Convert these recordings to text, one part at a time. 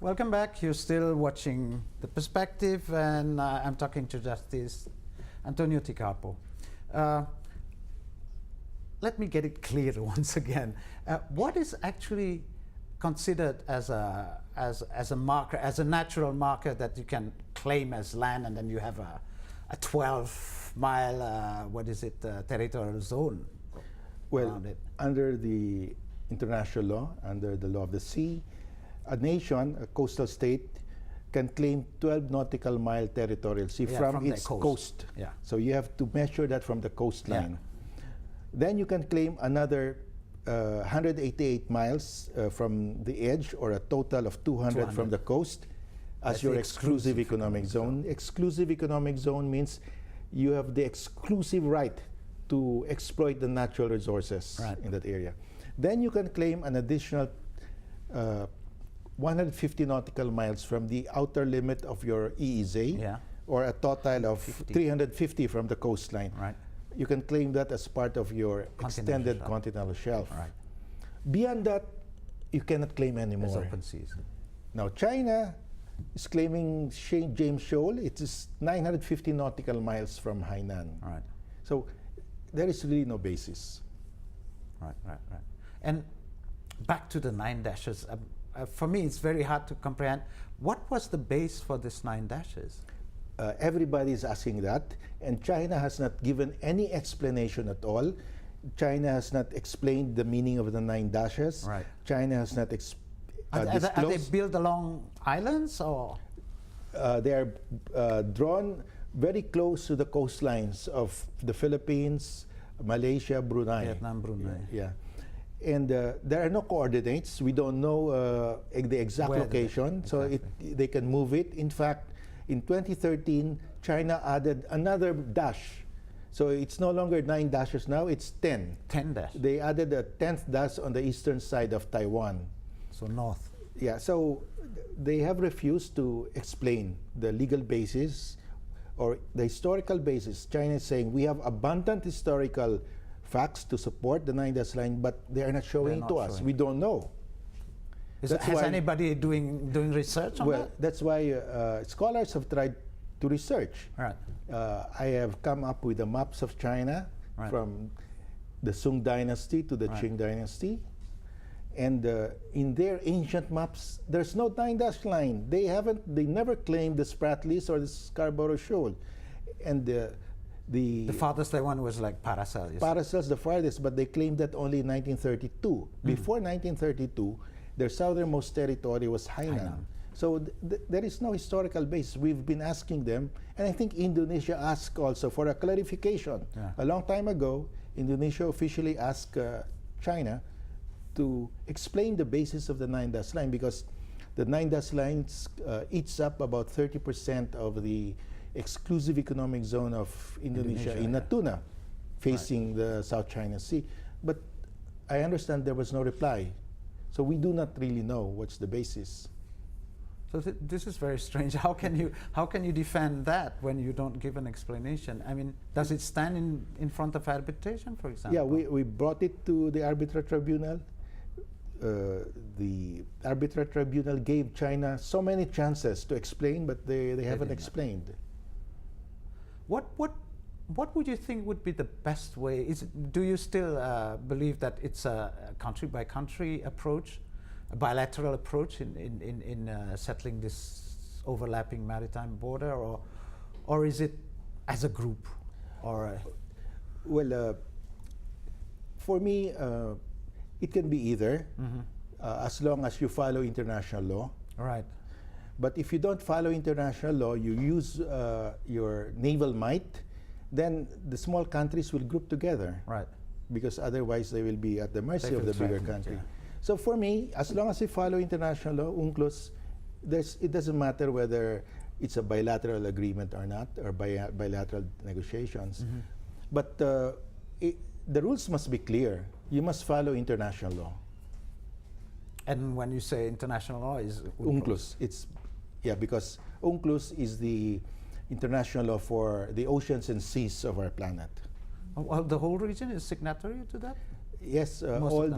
Welcome back. You're still watching The Perspective, and I'm talking to Justice Antonio Ticapo. Let me get it clear once again. What is actually considered as a marker, as a natural marker that you can claim as land, and then you have a 12-mile, territorial zone around it? Under the international law, under the law of the sea, a nation, a coastal state, can claim 12 nautical mile territorial sea from its coast. Yeah. So you have to measure that from the coastline. Yeah. Then you can claim another 188 miles from the edge, or a total of 200 from the coast, as your exclusive economic zone. Exclusive economic zone means you have the exclusive right to exploit the natural resources in that area. Then you can claim an additional 150 nautical miles from the outer limit of your EEZ, or a total of 350 from the coastline. Right. You can claim that as part of your extended continental shelf. Right. Beyond that, you cannot claim anymore. As open seas. Now, China is claiming James Shoal. It is 950 nautical miles from Hainan. Right. So there is really no basis. Right. And back to the 9 dashes. For me, it's very hard to comprehend. What was the base for this 9 dashes? Everybody is asking that, and China has not given any explanation at all. China has not explained the meaning of the 9 dashes. Right. China has not are they built along islands, or? They are drawn very close to the coastlines of the Philippines, Malaysia, Brunei. Vietnam, Brunei. Yeah. And there are no coordinates. We don't know the exact location, so they can move it. In fact, in 2013, China added another dash. So it's no longer 9 dashes now, it's 10. 10 dashes. They added a 10th dash on the eastern side of Taiwan. So north. Yeah, so they have refused to explain the legal basis or the historical basis. China is saying we have abundant historical facts to support the 9 dash line, but they are not showing it to us. We don't know. Has anybody doing research on that? Well, that's why scholars have tried to research. Right. I have come up with the maps of China from the Sung dynasty to the Qing dynasty. And in their ancient maps, there's no 9 dash line. They never claimed the Spratlys or the Scarborough Shoal. And the farthest one was like Paracel. Paracel's the farthest, but they claimed that only in 1932. Before 1932, their southernmost territory was Hainan. So there is no historical basis. We've been asking them, and I think Indonesia asked also for a clarification. Yeah. A long time ago, Indonesia officially asked China to explain the basis of the 9 dash line, because the 9 dash lines eats up about 30% of the exclusive economic zone of Indonesia in Natuna, facing the South China Sea. But I understand there was no reply. So we do not really know what's the basis. So this is very strange. How can you defend that when you don't give an explanation? I mean, does it stand in front of arbitration, for example? Yeah, we brought it to the arbitral tribunal. The arbitral tribunal gave China so many chances to explain, but they haven't explained. What would you think would be the best way? Do you still believe that it's a country-by-country approach, a bilateral approach in settling this overlapping maritime border, or is it as a group? Well, for me, it can be either, as long as you follow international law. Right. But if you don't follow international law, you use your naval might, then the small countries will group together. Right. Because otherwise they will be at the mercy of the bigger country. Yeah. So for me, as long as you follow international law, UNCLOS, it doesn't matter whether it's a bilateral agreement or not, or bilateral negotiations. But the rules must be clear. You must follow international law. And when you say international law, is UNCLOS? Because UNCLOS is the international law for the oceans and seas of our planet. Well, the whole region is signatory to that? Yes, Most all of them.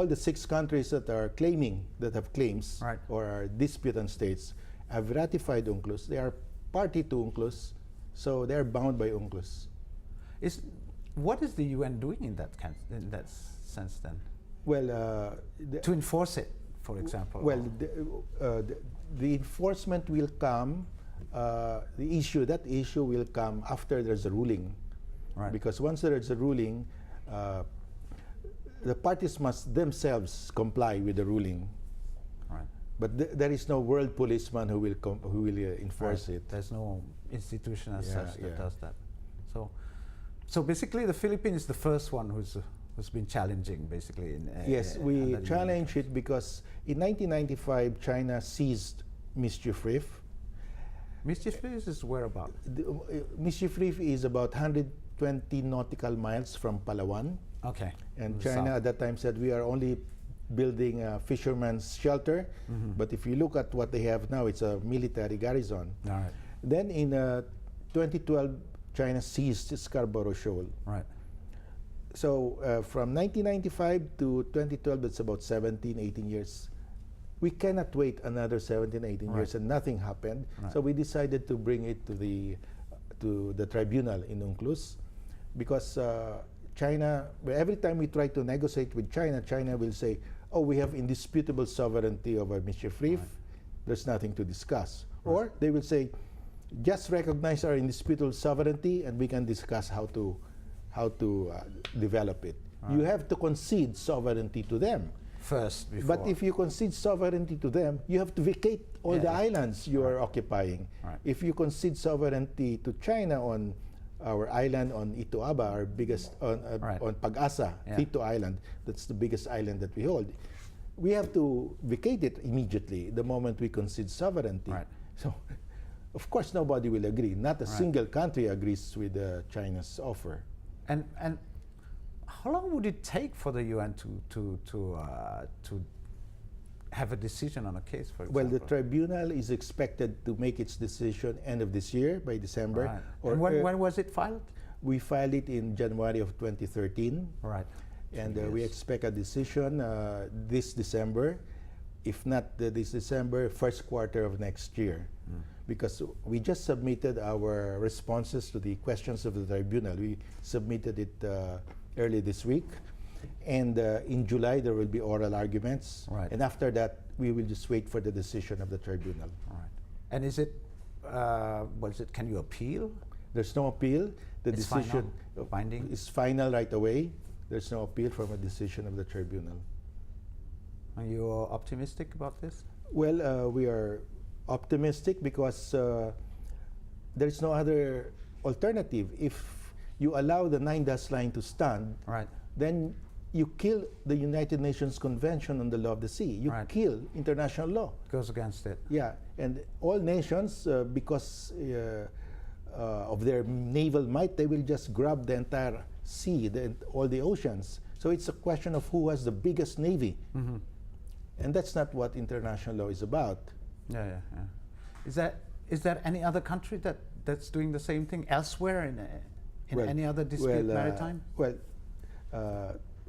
the 6 countries that are claiming, that have claims Right. or are disputant states have ratified UNCLOS. They are party to UNCLOS, so they are bound by UNCLOS. What is the UN doing in that sense then? Well, To enforce it, for example. well, the enforcement will come. That issue will come after there's a ruling, Right. because once there's a ruling, the parties must themselves comply with the ruling. Right. But there is no world policeman who will enforce Right. it. There's no institution as Yeah, such that yeah. does that. So basically, the Philippines is the first one who's been challenging, basically. Yes, under we the challenge it because in 1995 China seized Mischief Reef. Mischief Reef is whereabout? Mischief Reef is about 120 nautical miles from Palawan, Okay. and The China south. at that time said we are only building a fisherman's shelter. Mhm. But if you look at what they have now, it's a military garrison. All right. Then in 2012, China seized Scarborough Shoal. Right. So from 1995 to 2012, that's about 17, 18 years. We cannot wait another 17, 18 Right. years, and nothing happened. Right. So we decided to bring it to the tribunal in UNCLOS, because China, every time we try to negotiate with China, China will say, oh, we have indisputable sovereignty over Mischief Reef. Right. There's nothing to discuss. Right. Or they will say, just recognize our indisputable sovereignty and we can discuss how to develop it. You Right. have to concede sovereignty to them. First, before. But if you concede sovereignty to them, you have to vacate all Yeah, the yeah. islands you are occupying. Right. If you concede sovereignty to China on our island on Ito Aba, our biggest Right. on Pag-asa, Yeah. Tito Island, that's the biggest island that we hold. We have to vacate it immediately the moment we concede sovereignty. Right. So, of course, nobody will agree. Not a Right. single country agrees with China's offer. And how long would it take for the UN to have a decision on a case, for example? Well, the tribunal is expected to make its decision end of this year, by December. Right. Or And when was it filed? we filed it in January of 2013, Right. and 2 we years. expect a decision this December. If not this December, first quarter of next year. Because we just submitted our responses to the questions of the tribunal. We submitted it early this week. And in July, there will be oral arguments. Right. And after that, we will just wait for the decision of the tribunal. Right. And is it, can you appeal? There's no appeal. The It's decision final, binding? is final right away. There's no appeal from a decision of the tribunal. Are you optimistic about this? Well, we are optimistic because there is no other alternative. If you allow the 9-dash line to stand, Right. then you kill the United Nations Convention on the Law of the Sea. You Right. kill international law. Goes against it. Yeah, and all nations, because of their naval might, they will just grab the entire sea, all the oceans. So it's a question of who has the biggest navy. Mm-hmm. And that's not what international law is about. Yeah. Is there any other country that's doing the same thing elsewhere in Well, any other dispute maritime?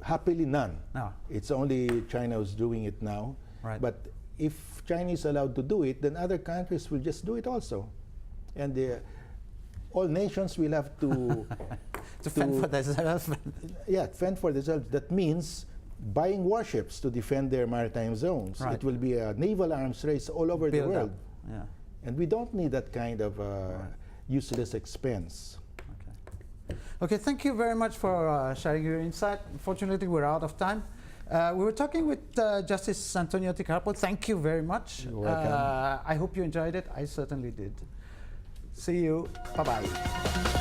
Happily none. No. It's only China who's doing it now. Right. But if China is allowed to do it, then other countries will just do it also. And all nations will have to To fend for themselves. fend for themselves. That means buying warships to defend their maritime zones. Right. It will be a naval arms race all over the Build world. up. Yeah. And we don't need that kind of useless expense. Okay, thank you very much for sharing your insight. Unfortunately, we're out of time. We were talking with Justice Antonio Ticarpo. Thank you very much. You're welcome. I hope you enjoyed it. I certainly did. See you. Bye-bye.